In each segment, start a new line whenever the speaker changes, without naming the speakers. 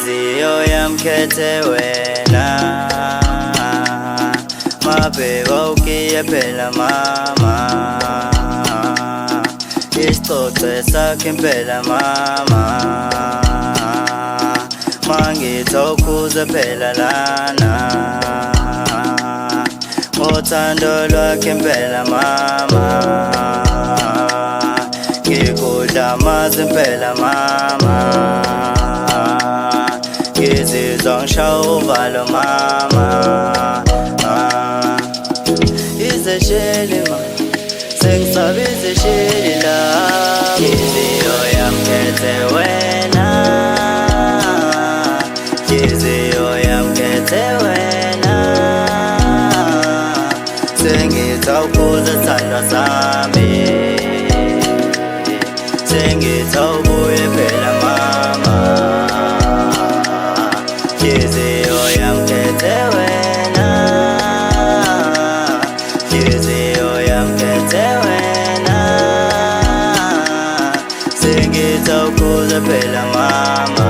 Inhliziyo yamkhethe wena, mabheka ukiye phela mama, isicoce sakhe impela mama, mangithi awukhuze phela lana, ngothando lwakhe impela mama, ngikudla amazi impela mama, ngizizwa ngishaya uvalo mama, izesheli ma sengisabe izesheli la, inhliziyo yamkhethe wena, inhliziyo yamkhethe wena, sengithi awukhuze sithandwa sami, sengithi awubuye phela mama, inhliziyo yamkhethe wena, inhliziyo yamkhethe wena, sengithi awukhuze phela mama,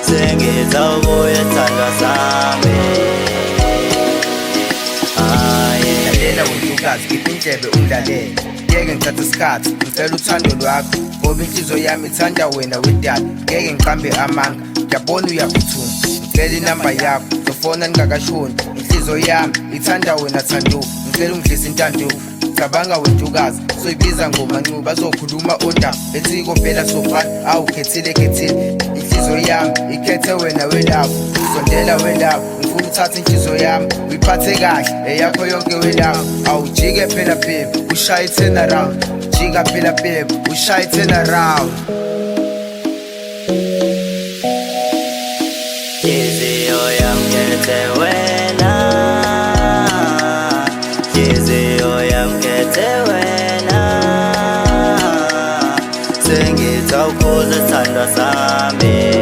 sengithi awubuye sithandwa sami.
Lalela wentokazi, khipha indlebe ungidlalele, ngeke ngithathe isikhathi, ngicela uthando lwakho, ngoba inhliziyo yami ithanda wena wedala, ngeke ngiqambe amanga, ngiyabona uyaphuthuma, ngicela inamba yakho, ngizofona ningakashoni, inhliziyo yami ithanda wena thanduka, ngicela ungidlise intando, cabanga wentokazi, soyibiza ngomancuba, azokhuluma ondaba, ethi kompela sofana, awukhethile inhliziyo yami ikhethe wena welapho, sondela welapho, ngifuna uthathe inhliziyo yami uyiphathe kahle, eyakho yonke welapho, awujike phela baby, ushaye i-turn around, jika phela baby, ushaye i-turn around.
Inhliziyo yamkhethe wena, inhliziyo yamkhethe wena, sengithi awukhuze sithandwa sami,